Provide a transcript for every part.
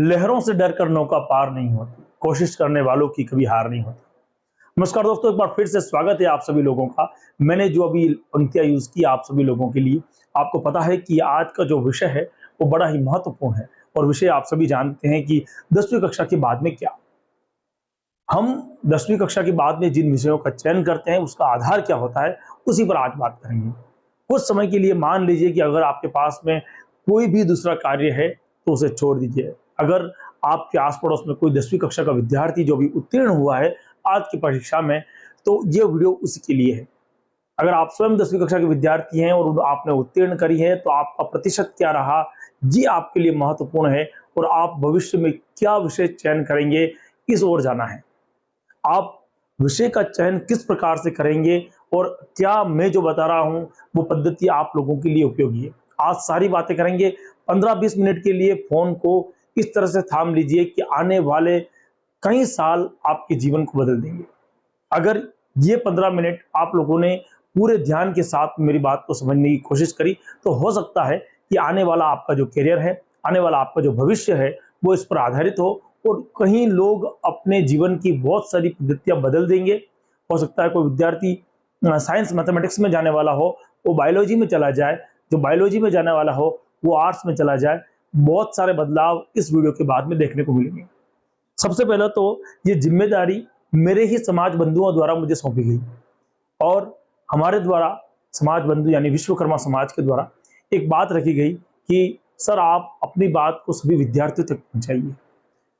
लहरों से डरकर नौका पार नहीं होती, कोशिश करने वालों की कभी हार नहीं होती। नमस्कार दोस्तों, एक बार फिर से स्वागत है आप सभी लोगों का। मैंने जो अभी पंक्तियां यूज की आप सभी लोगों के लिए, आपको पता है कि आज का जो विषय है वो बड़ा ही महत्वपूर्ण है। और विषय आप सभी जानते हैं कि 10वीं कक्षा के बाद में क्या, हम 10वीं कक्षा के बाद में जिन विषयों का चयन करते हैं उसका आधार क्या होता है, उसी पर आज बात करेंगे। कुछ समय के लिए मान लीजिए कि अगर आपके पास में कोई भी दूसरा कार्य है तो उसे छोड़ दीजिए। अगर आपके आस पड़ोस में कोई 10वीं कक्षा का विद्यार्थी जो भी उत्तीर्ण हुआ है आज की परीक्षा में, तो ये वीडियो उसी के लिए है। अगर आप स्वयं 10वीं कक्षा के विद्यार्थी हैं और आपने उत्तीर्ण करी है तो आपका प्रतिशत क्या रहा, ये आपके लिए महत्वपूर्ण है। और आप भविष्य में क्या विषय चयन करेंगे, इस ओर जाना है। आप विषय का चयन किस प्रकार से करेंगे और क्या मैं जो बता रहा हूं वो पद्धति आप लोगों के लिए उपयोगी है, आज सारी बातें करेंगे। 15-20 मिनट के लिए फोन को इस तरह से थाम लीजिए कि आने वाले कई साल आपके जीवन को बदल देंगे। अगर ये 15 मिनट आप लोगों ने पूरे ध्यान के साथ मेरी बात को समझने की कोशिश करी तो हो सकता है कि आने वाला आपका जो करियर है, आने वाला आपका जो भविष्य है वो इस पर आधारित हो। और कहीं लोग अपने जीवन की बहुत सारी पद्धतियां बदल देंगे। हो सकता है कोई विद्यार्थी साइंस मैथमेटिक्स में जाने वाला हो वो बायोलॉजी में चला जाए, जो बायोलॉजी में जाने वाला हो वो आर्ट्स में चला जाए। बहुत सारे बदलाव इस वीडियो के बाद में देखने को मिलेंगे। सबसे पहले तो ये जिम्मेदारी मेरे ही समाज बंधुओं द्वारा मुझे सौंपी गई और हमारे द्वारा समाज बंधु यानी विश्वकर्मा समाज के द्वारा एक बात रखी गई कि सर आप अपनी बात को सभी विद्यार्थियों तक पहुंचाइए।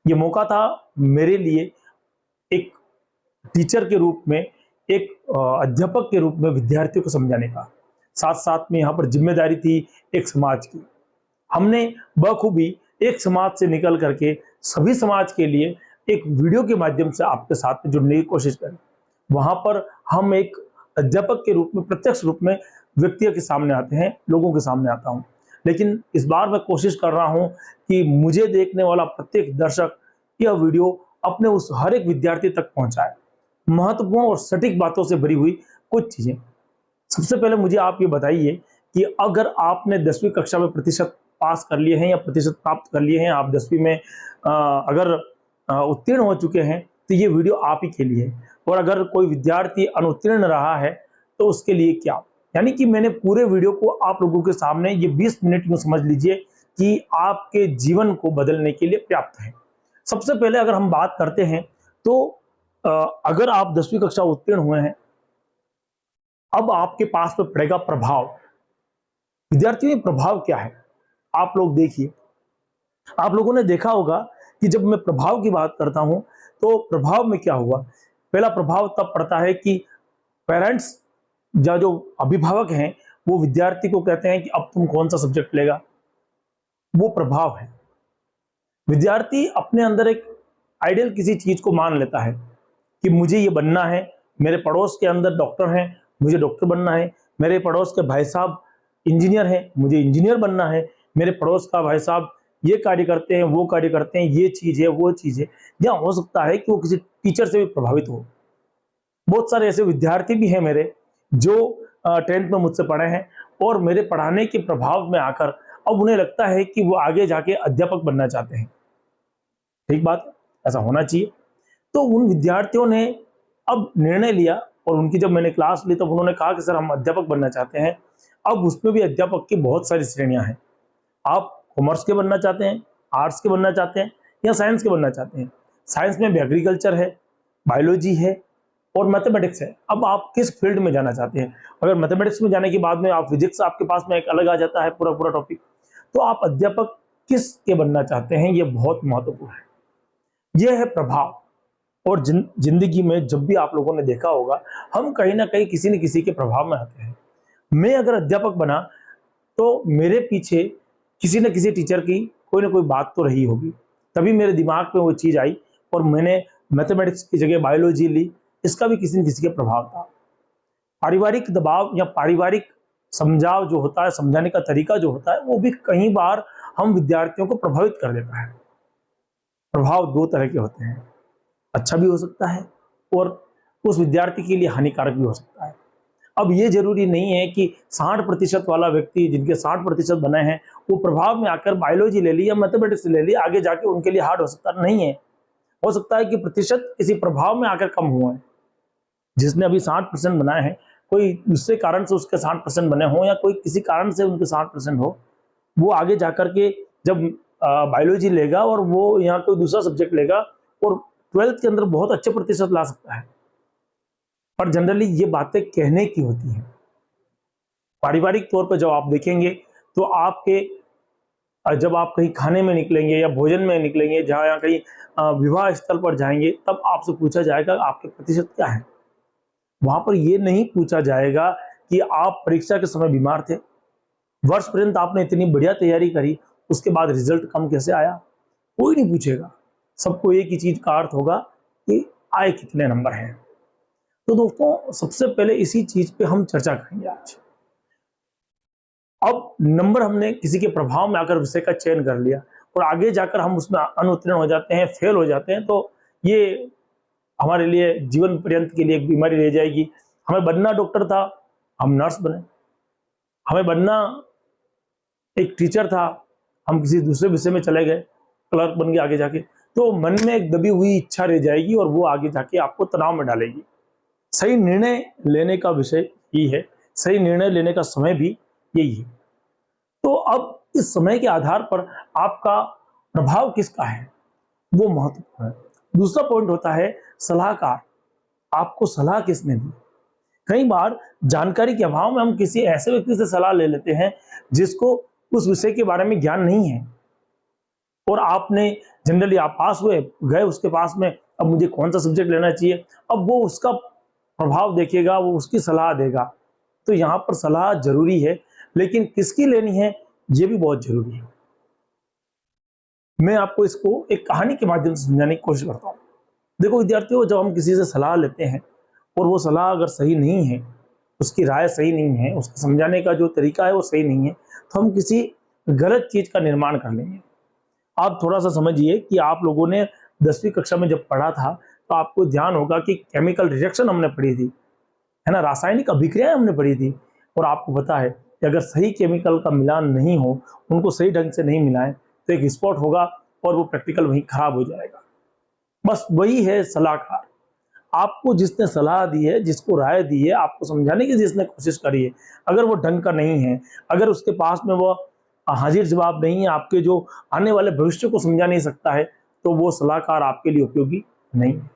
ये मौका था मेरे लिए एक टीचर के रूप में, एक अध्यापक के रूप में विद्यार्थियों को समझाने का। साथ साथ में यहाँ पर जिम्मेदारी थी एक समाज की। हमने बखूबी एक समाज से निकल करके सभी समाज के लिए एक वीडियो के माध्यम से आपके साथ में जुड़ने की कोशिश करें। वहां पर हम एक अध्यापक के रूप में, प्रत्यक्ष रूप में व्यक्तियों के सामने आते हैं, लोगों के सामने आता हूं। लेकिन इस बार मैं कोशिश कर रहा हूं कि मुझे देखने वाला प्रत्येक दर्शक यह वीडियो अपने उस हर एक विद्यार्थी तक पहुंचाए। महत्वपूर्ण और सटीक बातों से भरी हुई कुछ चीजें। सबसे पहले मुझे आप ये बताइए कि अगर आपने 10वीं कक्षा में प्रतिशत पास कर लिए हैं या प्रतिशत प्राप्त कर लिए हैं, आप 10वीं में अगर उत्तीर्ण हो चुके हैं तो ये वीडियो आप ही के लिए है। और अगर कोई विद्यार्थी अनुत्तीर्ण रहा है तो उसके लिए क्या, यानी कि मैंने पूरे वीडियो को आप लोगों के सामने ये 20 मिनट में समझ लीजिए कि आपके जीवन को बदलने के लिए पर्याप्त है। सबसे पहले अगर हम बात करते हैं तो अगर आप 10वीं कक्षा उत्तीर्ण हुए हैं, अब आपके पास में पड़ेगा प्रभाव। विद्यार्थियों में प्रभाव क्या है आप लोग देखिए। आप लोगों ने देखा होगा कि जब मैं प्रभाव की बात करता हूं तो प्रभाव में क्या हुआ। पहला प्रभाव तब पड़ता है कि पेरेंट्स या जो अभिभावक हैं वो विद्यार्थी को कहते हैं कि अब तुम कौन सा सब्जेक्ट लेगा, वो प्रभाव है। विद्यार्थी अपने अंदर एक आइडियल किसी चीज को मान लेता है कि मुझे ये बनना है। मेरे पड़ोस के अंदर डॉक्टर हैं, मुझे डॉक्टर बनना है। मेरे पड़ोस के भाई साहब इंजीनियर हैं, मुझे इंजीनियर बनना है। मेरे पड़ोस का भाई साहब ये कार्य करते हैं, वो कार्य करते हैं, ये चीज है, वो चीज है। या हो सकता है कि वो किसी टीचर से भी प्रभावित हो। बहुत सारे ऐसे विद्यार्थी भी हैं मेरे जो 10th में मुझसे पढ़े हैं और मेरे पढ़ाने के प्रभाव में आकर अब उन्हें लगता है कि वो आगे जाके अध्यापक बनना चाहते हैं। ठीक बात है, ऐसा होना चाहिए। तो उन विद्यार्थियों ने अब निर्णय लिया और उनकी जब मैंने क्लास ली तब उन्होंने कहा कि सर हम अध्यापक बनना चाहते हैं। अब उसमें भी अध्यापक की बहुत सारी श्रेणियां हैं। आप कॉमर्स के बनना चाहते हैं, आर्ट्स के बनना चाहते हैं या साइंस के बनना चाहते हैं। साइंस में भी एग्रीकल्चर है, बायोलॉजी है और मैथमेटिक्स है। अब आप किस फील्ड में जाना चाहते हैं। अगर मैथमेटिक्स में जाने के बाद में आप फिजिक्स आपके पास में एक अलग आ जाता है पूरा पूरा टॉपिक, तो आप अध्यापक किस के बनना चाहते हैं, ये बहुत महत्वपूर्ण है। यह है प्रभाव। और जिंदगी में जब भी आप लोगों ने देखा होगा हम कहीं ना कहीं किसी न किसी के प्रभाव में आते हैं। मैं अगर अध्यापक बना तो मेरे पीछे किसी न किसी टीचर की कोई ना कोई बात तो रही होगी, तभी मेरे दिमाग में वो चीज आई और मैंने मैथमेटिक्स की जगह बायोलॉजी ली। इसका भी किसी न किसी के प्रभाव था। पारिवारिक दबाव या पारिवारिक समझाव जो होता है, समझाने का तरीका जो होता है, वो भी कई बार हम विद्यार्थियों को प्रभावित कर देता है। प्रभाव दो तरह के होते हैं, अच्छा भी हो सकता है और उस विद्यार्थी के लिए हानिकारक भी हो सकता है। अब ये जरूरी नहीं है कि 60% वाला व्यक्ति जिनके 60% बने हैं वो प्रभाव में आकर बायोलॉजी ले ली या मैथमेटिक्स ले ली, आगे जाके उनके लिए हार्ड हो सकता नहीं है। हो सकता है कि प्रतिशत किसी प्रभाव में आकर कम हुआ है। जिसने अभी 60% बनाए हैं, कोई दूसरे कारण से उसके 60% बने हो या कोई किसी कारण से उनके 60% हो, वो आगे जाकर के जब बायोलॉजी लेगा और वो यहाँ कोई दूसरा सब्जेक्ट लेगा और 12th के अंदर बहुत अच्छे प्रतिशत ला सकता है। पर जनरली ये बातें कहने की होती हैं। पारिवारिक तौर पर जब आप देखेंगे तो आपके जब आप कहीं खाने में निकलेंगे या भोजन में निकलेंगे, जहाँ या कहीं विवाह स्थल पर जाएंगे, तब आपसे पूछा जाएगा आपके प्रतिशत क्या है। वहां पर यह नहीं पूछा जाएगा कि आप परीक्षा के समय बीमार थे, वर्ष पर्यंत आपने इतनी बढ़िया तैयारी करी, उसके बाद रिजल्ट कम कैसे आया। कोई नहीं पूछेगा। सबको एक ही चीज का अर्थ होगा कि आए कितने नंबर हैं। तो दोस्तों, सबसे पहले इसी चीज पे हम चर्चा करेंगे आज। अब नंबर हमने किसी के प्रभाव में आकर विषय का चयन कर लिया और आगे जाकर हम उसमें अनुत्तीर्ण हो जाते हैं, फेल हो जाते हैं, तो ये हमारे लिए जीवन पर्यंत के लिए एक बीमारी रह जाएगी। हमें बनना डॉक्टर था, हम नर्स बने। हमें बनना एक टीचर था, हम किसी दूसरे विषय में चले गए, क्लर्क बन गए आगे जाके। तो मन में एक दबी हुई इच्छा रह जाएगी और वो आगे जाके आपको तनाव में डालेगी। सही निर्णय लेने का विषय यही है, सही निर्णय लेने का समय भी यही है। तो अब इस समय के आधार पर आपका प्रभाव किसका है वो महत्वपूर्ण है। दूसरा पॉइंट होता है सलाहकार। आपको सलाह किसने दी। कई बार जानकारी के अभाव में हम किसी ऐसे व्यक्ति से सलाह ले लेते हैं जिसको उस विषय के बारे में ज्ञान नहीं है, और आपने जनरली आप पास हुए, गए उसके पास में, अब मुझे कौन सा सब्जेक्ट लेना चाहिए, अब वो उसका प्रभाव देखेगा, वो उसकी सलाह देगा। तो यहाँ पर सलाह जरूरी है, लेकिन किसकी लेनी है ये भी बहुत जरूरी है। मैं आपको इसको एक कहानी के माध्यम से समझाने की कोशिश करता हूँ। देखो विद्यार्थियों, जब हम किसी से सलाह लेते हैं और वो सलाह अगर सही नहीं है, उसकी राय सही नहीं है, उसको समझाने का जो तरीका है वो सही नहीं है, तो हम किसी गलत चीज का निर्माण कर लेंगे। आप थोड़ा सा समझिए कि आप लोगों ने 10वीं कक्षा में जब पढ़ा था तो आपको ध्यान होगा कि केमिकल रिएक्शन हमने पढ़ी थी, है ना, रासायनिक अभिक्रियाएं हमने पढ़ी थी। और आपको पता है कि अगर सही केमिकल का मिलान नहीं हो, उनको सही ढंग से नहीं मिलाएं, तो एक स्पॉट होगा और वो प्रैक्टिकल वहीं खराब हो जाएगा। बस वही है सलाहकार। आपको जिसने सलाह दी है, जिसको राय दी है, आपको समझाने की जिसने कोशिश करी है, अगर वो ढंग का नहीं है, अगर उसके पास में वो हाजिर जवाब नहीं है, आपके जो आने वाले भविष्य को समझा नहीं सकता है, तो वो सलाहकार आपके लिए उपयोगी नहीं है।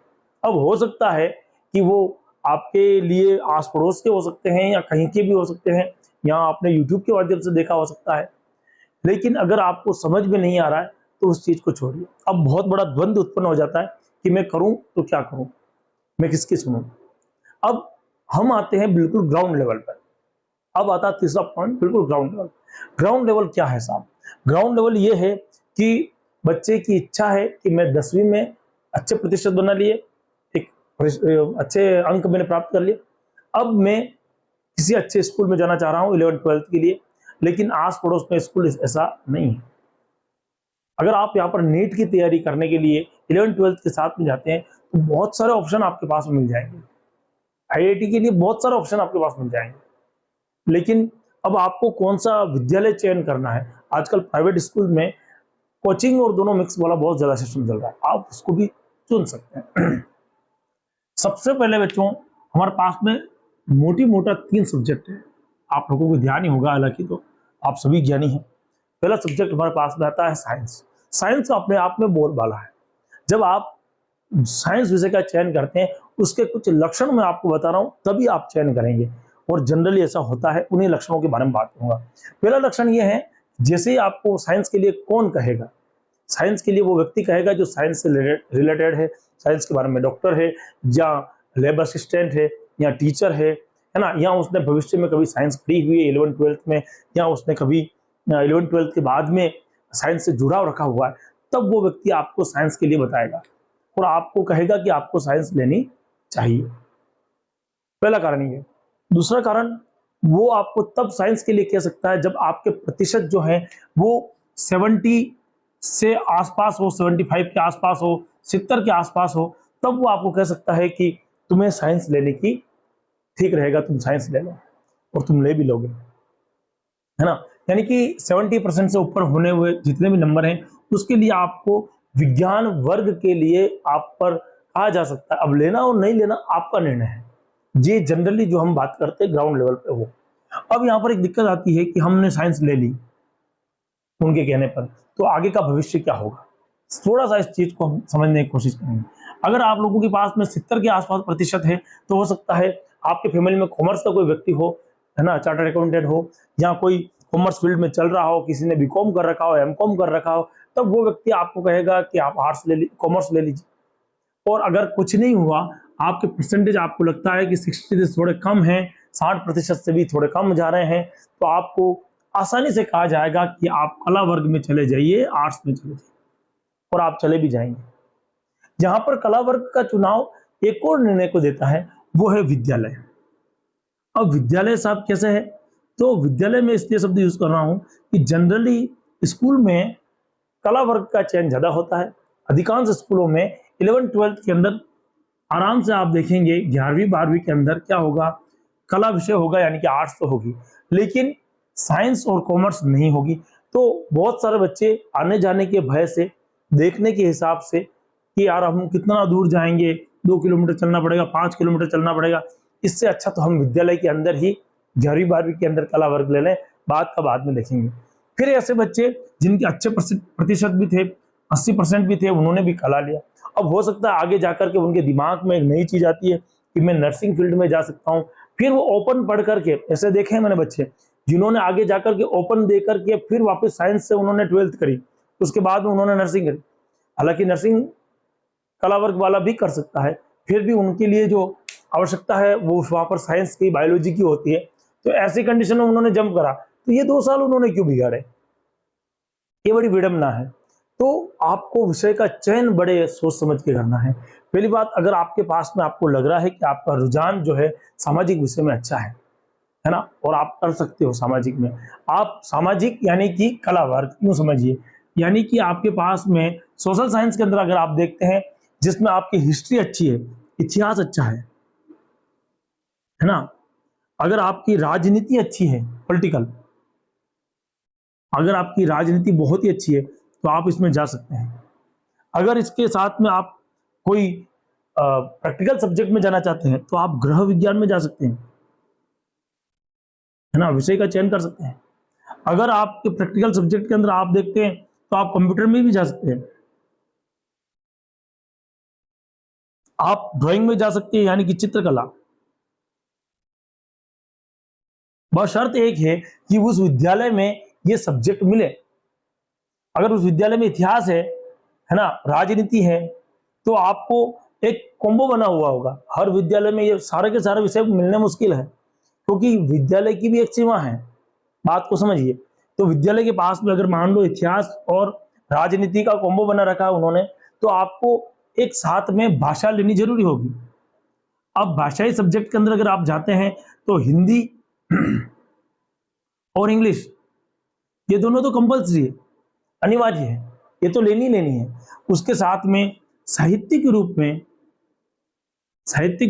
अब हो सकता है कि वो आपके लिए आस पड़ोस के हो सकते हैं या कहीं के भी हो सकते हैं, या आपने यूट्यूब के माध्यम से देखा हो सकता है, लेकिन अगर आपको समझ में नहीं आ रहा है तो उस चीज को छोड़िए। अब बहुत बड़ा द्वंद्व उत्पन्न हो जाता है कि मैं करूं तो क्या करूं, मैं किसकी सुनूं। अब हम आते हैं बिल्कुल ग्राउंड लेवल पर। अब आता है तीसरा पॉइंट, बिल्कुल ग्राउंड लेवल। ग्राउंड लेवल क्या है साहब? ग्राउंड लेवल ये है कि बच्चे की इच्छा है कि मैं 10वीं में अच्छे प्रतिशत बना लिए, एक अच्छे अंक मैंने प्राप्त कर लिए, अब मैं किसी अच्छे स्कूल में जाना चाह रहा हूँ 11th-12th के लिए, लेकिन आस पड़ोस में स्कूल ऐसा नहीं है। अगर आप यहाँ पर नीट की तैयारी करने के लिए 11th-12th के साथ में जाते हैं तो बहुत सारे ऑप्शन आपके पास मिल जाएंगे। आईआईटी के लिए बहुत सारे ऑप्शन आपके पास मिल जाएंगे, लेकिन अब आपको कौन सा विद्यालय चयन करना है। आजकल प्राइवेट स्कूल में कोचिंग और दोनों मिक्स वाला बहुत ज्यादा सिस्टम चल रहा है, आप उसको भी चुन सकते हैं। सबसे पहले बच्चों, हमारे पास में मोटी मोटा 3 सब्जेक्ट है। आप लोगों को ध्यान ही होगा, हालांकि तो आप सभी ज्ञानी हैं। पहला सब्जेक्ट हमारे पास में आता है साइंस। साइंस अपने आप में बोलबाला है। जब आप साइंस विषय का चयन करते हैं, उसके कुछ लक्षण मैं आपको बता रहा हूं, तभी आप चयन करेंगे, और जनरली ऐसा होता है। उन्हीं लक्षणों के बारे में बात करूंगा। पहला लक्षण यह है, जैसे ही आपको साइंस के लिए कौन कहेगा, साइंस के लिए वो व्यक्ति कहेगा जो साइंस से रिलेटेड है, साइंस के बारे में डॉक्टर है या लैब असिस्टेंट है या टीचर है ना, या उसने भविष्य में कभी साइंस पढ़ी हुई है 11th-12th में, या उसने कभी 11th-12th के बाद में साइंस से जुड़ाव रखा हुआ है, तब वो व्यक्ति आपको साइंस के लिए बताएगा और आपको कहेगा कि आपको साइंस लेनी चाहिए। पहला कारण ये। दूसरा कारण, वो आपको तब साइंस के लिए कह सकता है जब आपके प्रतिशत जो है वो 70 से आसपास हो, 75 के आसपास हो, 70 के आसपास हो, तब वो आपको कह सकता है कि तुम्हें साइंस लेने की ठीक रहेगा तुम साइंस ले लो, और तुम ले भी लोगे, है ना। यानी कि 70% से ऊपर होने हुए जितने भी नंबर हैं उसके लिए आपको विज्ञान वर्ग के लिए आप पर कहा जा सकता है। अब लेना और नहीं लेना आपका निर्णय है, ये जनरली जो हम बात करते हैं ग्राउंड लेवल पे वो। अब यहाँ पर एक दिक्कत आती है कि हमने साइंस ले ली उनके कहने पर, तो आगे का भविष्य क्या होगा, थोड़ा सा इस चीज को हम समझने की कोशिश करेंगे। अगर आप लोगों के पास में 70 के आसपास प्रतिशत है तो हो सकता है आपके फैमिली में कॉमर्स का कोई व्यक्ति हो, है ना, चार्टर्ड अकाउंटेंट हो, या कोई कॉमर्स फील्ड में चल रहा हो, किसी ने बीकॉम कर रखा हो, एमकॉम कर रखा हो, तब वो व्यक्ति आपको कहेगा कि आप आर्ट्स ले लीजिए, कॉमर्स ले लीजिए। और अगर कुछ नहीं हुआ, आपके परसेंटेज आपको लगता है कि 60 से थोड़े कम हैं, 60% से भी थोड़े कम जा रहे हैं, तो आपको आसानी से कहा जाएगा कि आप कला वर्ग में चले जाइए, आर्ट्स में चले जाइए, और आप चले भी जाएंगे। जहां पर कला वर्ग का चुनाव एक और निर्णय को देता है वो है विद्यालय। अब विद्यालय साहब कैसे है, तो विद्यालय में इसलिए शब्द यूज कर रहा हूं कि जनरली स्कूल में कला वर्ग का चयन ज्यादा होता है। अधिकांश स्कूलों में 11th-12th के अंदर आराम से आप देखेंगे 11वीं-12वीं के अंदर क्या होगा, कला विषय होगा, यानी कि आर्ट्स तो होगी, लेकिन साइंस और कॉमर्स नहीं होगी। तो बहुत सारे बच्चे आने जाने के भय से, देखने के हिसाब से कि यार हम कितना दूर जाएंगे, 2 किलोमीटर चलना पड़ेगा, 5 किलोमीटर चलना पड़ेगा, इससे अच्छा तो हम विद्यालय के अंदर ही 11वीं-12वीं के अंदर कला वर्ग ले लें, बात का बाद में देखेंगे। फिर ऐसे बच्चे जिनके अच्छे प्रतिशत भी थे, 80% भी थे, उन्होंने भी कला लिया। अब हो सकता है आगे जाकर के उनके दिमाग में एक नई चीज आती है कि मैं नर्सिंग फील्ड में जा सकता हूँ, फिर वो ओपन पढ़ करके, ऐसे देखे हैं मैंने बच्चे जिन्होंने आगे जाकर के ओपन दे करके फिर वापस साइंस से उन्होंने 12th करी, उसके बाद में उन्होंने नर्सिंग करी। हालांकि नर्सिंग कला वर्ग वाला भी कर सकता है, फिर भी उनके लिए जो आवश्यकता है वो वहां पर साइंस की, बायोलॉजी की होती है। तो ऐसी कंडीशन में उन्होंने जंप करा, तो ये 2 साल उन्होंने क्यों बिगाड़े, ये बड़ी विडंबना है। तो आपको विषय का चयन बड़े सोच समझ के करना है। पहली बात, अगर आपके पास में आपको लग रहा है कि आपका रुझान जो है सामाजिक विषय में अच्छा है ना, और आप कर सकते हो सामाजिक में, आप सामाजिक यानी कि कला वर्ग क्यों समझिए, यानी कि आपके पास में सोशल साइंस के अंदर अगर आप देखते हैं जिसमें आपकी हिस्ट्री अच्छी है, इतिहास अच्छा है ना, अगर आपकी राजनीति अच्छी है, पॉलिटिकल, अगर आपकी राजनीति बहुत ही अच्छी है तो आप इसमें जा सकते हैं। अगर इसके साथ में आप कोई प्रैक्टिकल सब्जेक्ट में जाना चाहते हैं तो आप गृह विज्ञान में जा सकते हैं, है ना, विषय का चयन कर सकते हैं। अगर आपके प्रैक्टिकल सब्जेक्ट के अंदर आप देखते हैं तो आप कंप्यूटर में भी जा सकते हैं, आप ड्राइंग में जा सकते हैं, यानी कि चित्रकला। बस शर्त एक है कि उस विद्यालय में ये सब्जेक्ट मिले। अगर उस विद्यालय में इतिहास है ना, राजनीति है, तो आपको एक कॉम्बो बना हुआ होगा। हर विद्यालय में ये सारे के सारे विषय मिलने मुश्किल है, क्योंकि विद्यालय की भी एक सीमा है, बात को समझिए। तो विद्यालय के पास में अगर मान लो इतिहास और राजनीति का कॉम्बो बना रखा है उन्होंने, तो आपको एक साथ में भाषा लेनी जरूरी होगी। अब भाषाई सब्जेक्ट के अंदर अगर आप जाते हैं तो हिंदी और इंग्लिश, ये दोनों तो कंपल्सरी है, अनिवार्य है, ये तो लेनी है। उसके साथ में साहित्य के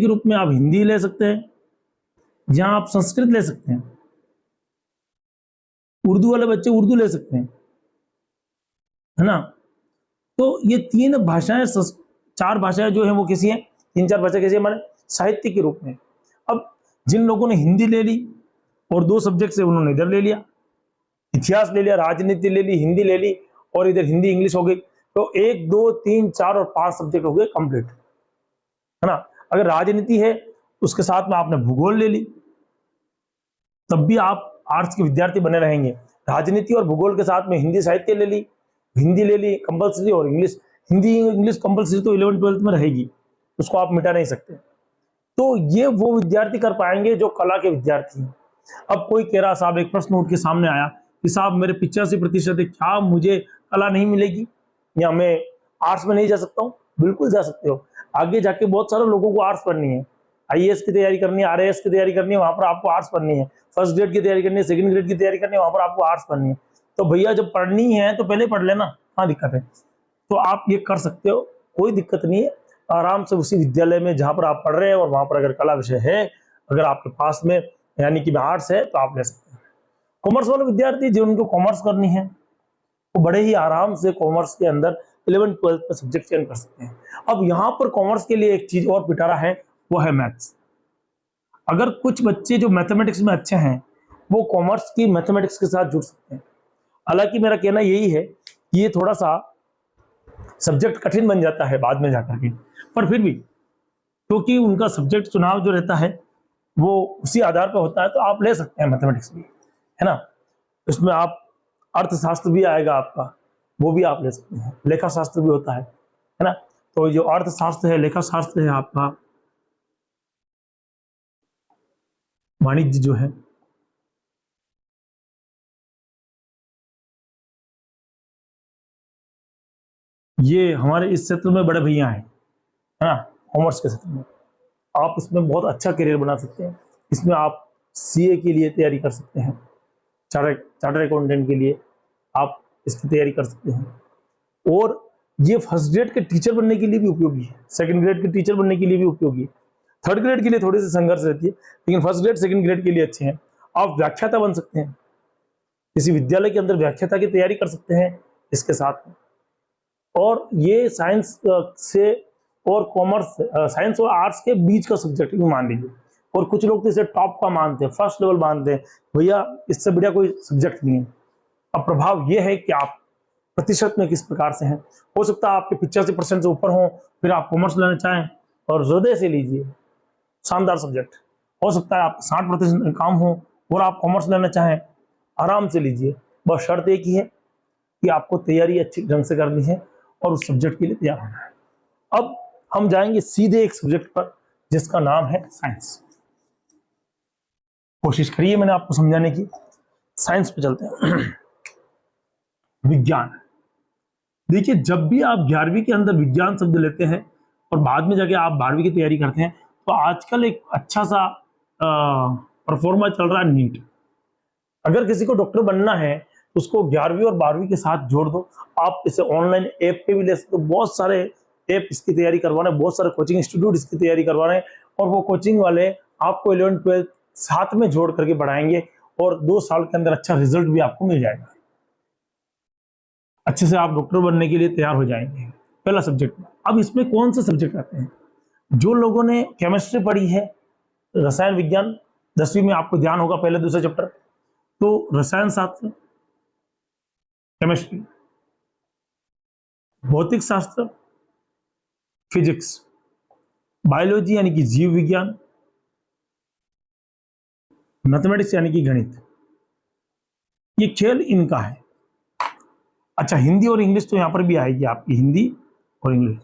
रूप में आप हिंदी ले सकते हैं, या आप संस्कृत ले सकते हैं। उर्दू वाले बच्चे उर्दू ले सकते हैं, है ना। तो ये 3 भाषाएं, 4 भाषाएं जो है वो कैसी हैं, 3-4 भाषा कैसी है हमारे साहित्य के रूप में। अब जिन लोगों ने हिंदी ले ली और 2 सब्जेक्ट से उन्होंने इधर ले लिया, इतिहास ले लिया, राजनीति ले ली, हिंदी ले ली, और इधर हिंदी इंग्लिश हो गई, तो 1, 2, 3, 4 और 5 सब्जेक्ट हो गए कंप्लीट, है ना। अगर राजनीति है उसके साथ में आपने भूगोल ले ली, तब भी आप आर्ट्स के विद्यार्थी बने रहेंगे। राजनीति और भूगोल के साथ में हिंदी साहित्य ले ली, हिंदी ले ली कंपल्सरी, और इंग्लिश, हिंदी इंग्लिश कंपल्सरी तो 11th-12th में रहेगी, उसको आप मिटा नहीं सकते। तो ये वो विद्यार्थी कर पाएंगे जो कला के विद्यार्थी हैं। अब कोई कह रहा, साहब एक प्रश्न उठ के सामने आया कि साहब मेरे 85% है, क्या मुझे कला नहीं मिलेगी, या मैं आर्ट्स में नहीं जा सकता हूँ? बिल्कुल जा सकते हो। आगे जाके बहुत सारे लोगों को आर्ट्स पढ़नी है, आईएएस की तैयारी करनी है, आरएएस की तैयारी करनी है, वहां पर आपको आर्ट्स पढ़नी है। फर्स्ट ग्रेड की तैयारी करनी है, सेकंड ग्रेड की तैयारी करनी है, वहां पर आपको आर्ट्स पढ़नी है। तो भैया जब पढ़नी है तो पहले पढ़ लेना, हाँ दिक्कत है। तो आप ये कर सकते हो, कोई दिक्कत नहीं है। आराम से उसी विद्यालय में जहां पर आप पढ़ रहे हैं और वहां पर अगर कला विषय है, अगर आपके पास में यानी कि आर्ट्स है तो आप ले सकते हैं। कॉमर्स वाले विद्यार्थी जिनको कॉमर्स करनी है वो बड़े ही आराम से कॉमर्स के अंदर 11th-12th में सब्जेक्ट चेंज कर सकते हैं। अब यहाँ पर कॉमर्स के लिए एक चीज और पिटारा है, वो है मैथ्स। अगर कुछ बच्चे जो मैथमेटिक्स में अच्छे हैं वो कॉमर्स की मैथमेटिक्स के साथ जुड़ सकते हैं। हालांकि मेरा कहना यही है कि ये थोड़ा सा सब्जेक्ट कठिन बन जाता है बाद में जाकर के, पर फिर भी क्योंकि उनका सब्जेक्ट चुनाव जो रहता है वो उसी आधार पर होता है, तो आप ले सकते हैं मैथमेटिक्स भी, है ना। इसमें आप अर्थशास्त्र भी आएगा आपका, वो भी आप ले सकते हैं। लेखा शास्त्र भी होता है ना। तो जो अर्थशास्त्र है, लेखा शास्त्र है, आपका वाणिज्य जो है, ये हमारे इस क्षेत्र में बड़े भैया हैं, है ना। कॉमर्स के क्षेत्र में आप इसमें बहुत अच्छा करियर बना सकते हैं। इसमें आप सीए के लिए तैयारी कर सकते हैं, चार्टर्ड अकाउंटेंट के लिए आप इसकी तैयारी कर सकते हैं। और ये फर्स्ट ग्रेड के टीचर बनने के लिए भी उपयोगी है, सेकंड ग्रेड के टीचर बनने के लिए भी उपयोगी है। थर्ड ग्रेड के लिए थोड़ी सी संघर्ष रहती है, लेकिन फर्स्ट ग्रेड सेकंड ग्रेड के लिए अच्छे हैं। आप व्याख्याता बन सकते हैं, किसी विद्यालय के अंदर व्याख्याता की तैयारी कर सकते हैं इसके साथ में। और ये साइंस से और कॉमर्स, साइंस और आर्ट्स के बीच का सब्जेक्ट भी मान लीजिए। और कुछ लोग तो इसे टॉप का मानते हैं, फर्स्ट लेवल मानते हैं, भैया इससे बढ़िया कोई सब्जेक्ट नहीं है। अब प्रभाव ये है कि आप प्रतिशत में किस प्रकार से हैं। हो सकता है आपके 85% से ऊपर हो, फिर आप कॉमर्स लेना चाहें और हृदय से लीजिए, शानदार सब्जेक्ट। हो सकता है आप 60% काम हो और आप कॉमर्स लेना चाहें, आराम से लीजिए। बस शर्त एक ही है कि आपको तैयारी अच्छी ढंग से करनी है और उस सब्जेक्ट के लिए तैयार होना है। अब हम जाएंगे सीधे एक सब्जेक्ट पर जिसका नाम है साइंस। कोशिश करिए मैंने आपको समझाने की। साइंस पे चलते हैं। विज्ञान। देखिए, जब भी आप 11वीं के अंदर विज्ञान शब्द लेते हैं और बाद में जाके आप 12वीं की तैयारी करते हैं, तो आजकल एक अच्छा सा परफॉर्मा चल रहा है नीट। अगर किसी को डॉक्टर बनना है तो उसको 11वीं और 12वीं के साथ जोड़ दो। आप इसे ऑनलाइन ऐप पे भी ले सकते हो, बहुत सारे ऐप इसकी तैयारी करवा रहे हैं, बहुत सारे कोचिंग इंस्टीट्यूट इसकी तैयारी करवा रहे हैं। और वो कोचिंग वाले आपको 11th-12th साथ में जोड़ करके बढ़ाएंगे और 2 साल के अंदर अच्छा रिजल्ट भी आपको मिल जाएगा। अच्छे से आप डॉक्टर बनने के लिए तैयार हो जाएंगे। पहला सब्जेक्ट। अब इसमें कौन से सब्जेक्ट आते हैं? जो लोगों ने केमिस्ट्री पढ़ी है, रसायन विज्ञान 10वीं में आपको ध्यान होगा, पहले दूसरे चैप्टर, तो रसायन शास्त्र, केमिस्ट्री, भौतिक शास्त्र, फिजिक्स, बायोलॉजी यानी कि जीव विज्ञान, मैथमेटिक्स यानी कि गणित, ये खेल इनका है। अच्छा, हिंदी और इंग्लिश तो यहां पर भी आएगी आपकी, हिंदी और इंग्लिश।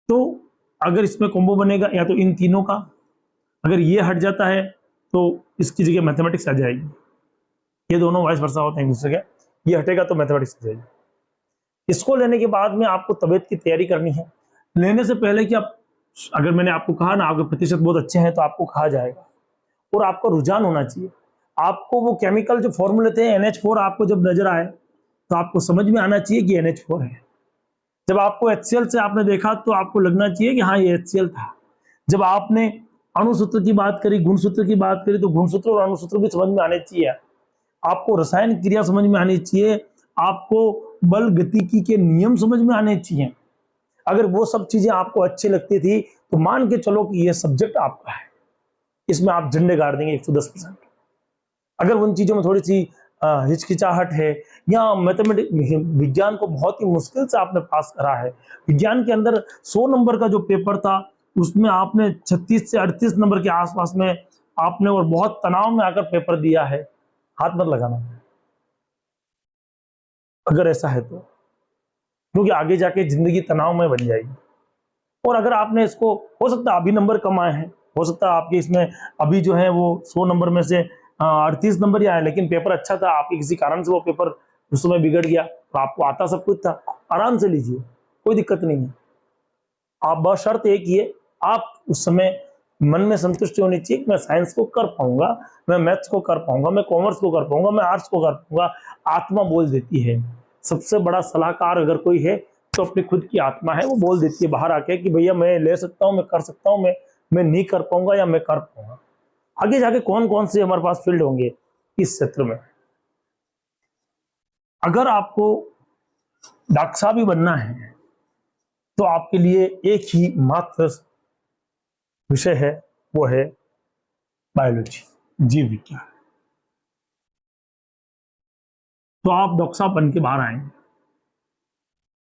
तो अगर इसमें कॉम्बो बनेगा या तो इन तीनों का, अगर ये हट जाता है तो इसकी जगह मैथमेटिक्स आ जाएगी। ये दोनों वाइस वर्सा होते हैं एक दूसरे के, ये हटेगा तो मैथमेटिक्स आ जाएगी। इसको लेने के बाद में आपको तबीयत की तैयारी करनी है। लेने से पहले कि आप, अगर मैंने आपको कहा ना आपके प्रतिशत बहुत अच्छे हैं तो आपको कहा जाएगा, और आपका रुझान होना चाहिए। आपको वो केमिकल जो फॉर्मूले थे NH4 आपको जब नजर आए तो आपको समझ में आना चाहिए कि NH4 है। जब आपको HCl से आपने देखा तो आपको लगना चाहिए कि हाँ ये HCl था। जब आपने अणुसूत्र की बात करी, गुणसूत्र की बात करी, तो गुणसूत्र और अणुसूत्र भी समझ में आने चाहिए। आपको रसायन क्रिया समझ में आनी चाहिए, आपको बल गतिकी के नियम समझ में आने चाहिए। अगर वो सब चीजें आपको अच्छी लगती थी तो मान के चलो कि ये सब्जेक्ट आपका है, इसमें आप झंडे गाड़ देंगे 110%। अगर उन चीजों में थोड़ी सी हिचकिचाहट है या मैथमेटिक्स विज्ञान को बहुत ही मुश्किल से आपने पास करा है, विज्ञान के अंदर 100 नंबर का जो पेपर था उसमें आपने 36 से 38 नंबर के आसपास में आपने और बहुत तनाव में आकर पेपर दिया है, हाथ मत लगाना अगर ऐसा है तो, क्योंकि आगे जाके जिंदगी तनाव में बन जाएगी। और अगर आपने इसको, हो सकता है अभी नंबर कम आए हैं, हो सकता है आपके इसमें अभी जो है वो 100 नंबर में से 38 नंबर ही आए, लेकिन पेपर अच्छा था, आपके किसी कारण से वो पेपर उस समय बिगड़ गया, तो आपको आता सब कुछ था, आराम से लीजिए, कोई दिक्कत नहीं है। आप बस शर्त एक ही है, आप उस समय मन में संतुष्टि होनी चाहिए कि मैं साइंस को कर पाऊंगा, मैं मैथ्स को कर पाऊंगा, मैं कॉमर्स को कर पाऊंगा, मैं आर्ट्स को कर पाऊंगा। आत्मा बोल देती है, सबसे बड़ा सलाहकार अगर कोई है तो अपनी खुद की आत्मा है, वो बोल देती है बाहर आके कि भैया मैं ले सकता हूँ, मैं कर सकता हूँ, मैं मैं नहीं कर पाऊंगा या मैं कर पाऊंगा। आगे जाके कौन कौन से हमारे पास फील्ड होंगे इस क्षेत्र में। अगर आपको डॉक्टर साहब ही बनना है तो आपके लिए एक ही मात्र विषय है, वो है बायोलॉजी, जीव विज्ञान। तो आप डॉक्टर साहब बन के बाहर आएंगे,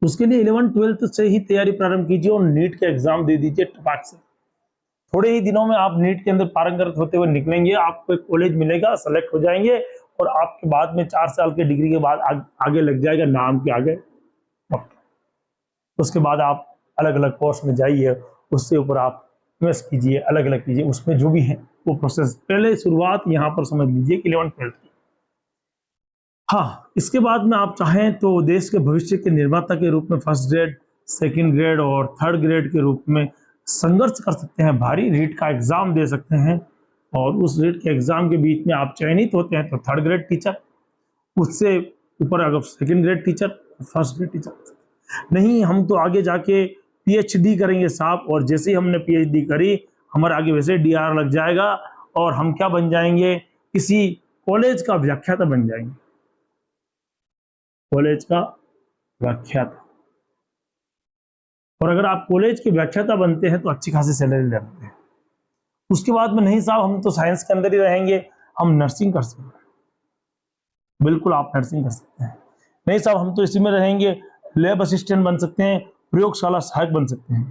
उसके लिए 11th-12th से ही तैयारी प्रारंभ कीजिए और नीट के एग्जाम दे दीजिए टपाक से। थोड़े ही दिनों में आप नीट के अंदर पारंगत होते हुए निकलेंगे, आपको एक कॉलेज मिलेगा, सेलेक्ट हो जाएंगे और आपके बाद में 4 साल के डिग्री के बाद आगे लग जाएगा नाम के आगे डॉक्टर। उसके बाद आप अलग अलग कोर्स में जाइए, उससे ऊपर आप एमएस कीजिए, अलग अलग कीजिए, उसमें जो भी है वो प्रोसेस। पहले शुरुआत यहाँ पर समझ लीजिए कि 11th-12th की। हाँ, इसके बाद में आप चाहें तो देश के भविष्य के निर्माता के रूप में फर्स्ट ग्रेड, सेकंड ग्रेड और थर्ड ग्रेड के रूप में संघर्ष कर सकते हैं, भारी रीट का एग्जाम दे सकते हैं और उस रीट के एग्जाम के बीच में आप चयनित होते हैं तो थर्ड ग्रेड टीचर, उससे ऊपर अगर second grade teacher, first grade teacher. नहीं, हम तो आगे जाके पीएचडी करेंगे साहब, और जैसे ही हमने पीएचडी करी हमारे आगे वैसे डीआर लग जाएगा और हम क्या बन जाएंगे, किसी कॉलेज का व्याख्याता बन जाएंगे, कॉलेज का व्याख्याता। और अगर आप कॉलेज के व्याख्याता बनते हैं तो अच्छी खासी सैलरी लेते हैं। उसके बाद में नहीं साहब हम तो साइंस के अंदर ही रहेंगे, हम नर्सिंग कर सकते हैं, बिल्कुल आप नर्सिंग कर सकते हैं। नहीं साहब हम तो इसी में रहेंगे, लैब असिस्टेंट बन सकते हैं, प्रयोगशाला सहायक बन सकते हैं।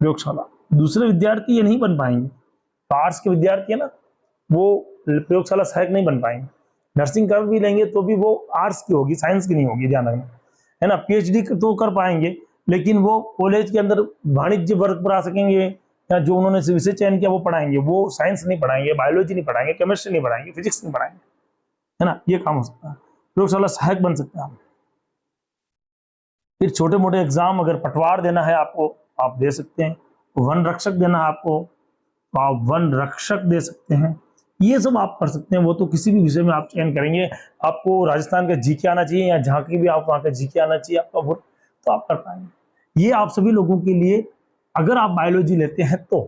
प्रयोगशाला दूसरे विद्यार्थी ये नहीं बन पाएंगे, तो आर्ट्स के विद्यार्थी है ना, वो प्रयोगशाला सहायक नहीं बन पाएंगे। नर्सिंग कर भी लेंगे तो भी वो आर्ट्स की होगी, साइंस की नहीं होगी, ध्यान रखना है ना। पीएचडी तो कर पाएंगे लेकिन वो कॉलेज के अंदर वाणिज्य वर्ग पर आ सकेंगे, या जो उन्होंने विषय चयन किया वो पढ़ाएंगे, वो साइंस नहीं पढ़ाएंगे, बायोलॉजी नहीं पढ़ाएंगे, केमिस्ट्री नहीं पढ़ाएंगे, फिजिक्स नहीं पढ़ाएंगे, है ना। ये काम हो सकता है, प्रयोगशाला सहायक बन सकते हैं आप। फिर छोटे मोटे एग्जाम अगर पटवार देना है आपको, आप दे सकते हैं। वन रक्षक देना है आपको तो आप वन रक्षक दे सकते हैं। ये सब आप कर सकते हैं, वो तो किसी भी विषय में आप चयन करेंगे। आपको राजस्थान का जीके आना चाहिए या जहाँ की भी आप वहाँ का जीके आना चाहिए आपका, वो तो आप कर पाएंगे। ये आप सभी लोगों के लिए, अगर आप बायोलॉजी लेते हैं तो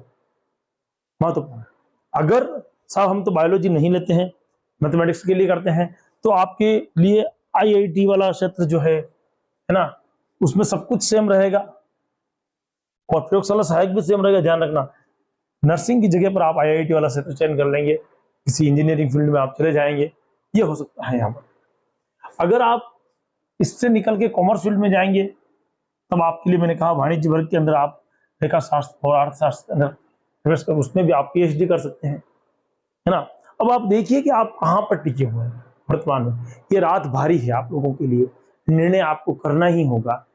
महत्वपूर्ण है। अगर साहब हम तो बायोलॉजी नहीं लेते हैं, मैथमेटिक्स के लिए करते हैं, तो आपके लिए आईआईटी वाला क्षेत्र जो है ना, उसमें सब कुछ सेम रहेगा और प्रयोगशाला सहायक भी सेम रहेगा। ध्यान रखना, नर्सिंग की जगह पर आप आईआईटी वाला क्षेत्र चयन कर लेंगे, किसी इंजीनियरिंग फील्ड में आप चले जाएंगे, ये हो सकता है यहाँ पर। अगर आप इससे निकल के कॉमर्स फील्ड में जाएंगे तब आपके लिए मैंने कहा वाणिज्य वर्ग के अंदर आप रेखा शास्त्र और अर्थशास्त्र के अंदर प्रवेश कर, उसमें भी आप पीएचडी कर सकते हैं, है ना। अब आप देखिए कि आप कहाँ पर टिके हुए हैं वर्तमान में। ये रात भारी है आप लोगों के लिए, निर्णय आपको करना ही होगा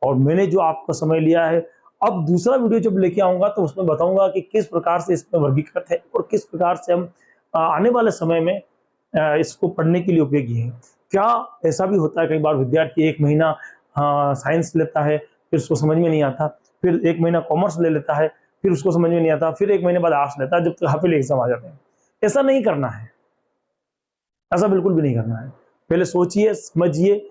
और मैंने जो आपका समय लिया है, अब दूसरा वीडियो जब लेके आऊंगा तो उसमें बताऊंगा कि किस प्रकार से इसमें वर्गीकृत है और किस प्रकार से हम आने वाले समय में इसको पढ़ने के लिए उपयोगी है। क्या ऐसा भी होता है कई बार विद्यार्थी 1 महीना साइंस लेता है, फिर उसको समझ में नहीं आता, फिर 1 महीना कॉमर्स ले लेता है, फिर उसको समझ में नहीं आता, फिर 1 महीने बाद आर्ट्स लेता है, जब तक हाफिल एग्जाम आ जाते हैं। ऐसा नहीं करना है, ऐसा बिल्कुल भी नहीं करना है। पहले सोचिए, समझिए,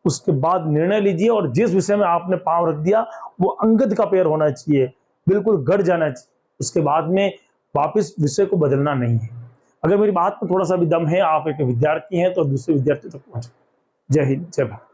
उसके बाद निर्णय लीजिए और जिस विषय में आपने पांव रख दिया वो अंगद का पैर होना चाहिए, बिल्कुल गड़ जाना चाहिए। उसके बाद में वापस विषय को बदलना नहीं है। अगर मेरी बात में थोड़ा सा भी दम है, आप एक विद्यार्थी हैं तो दूसरे विद्यार्थी तक पहुंचे। जय हिंद, जय भारत।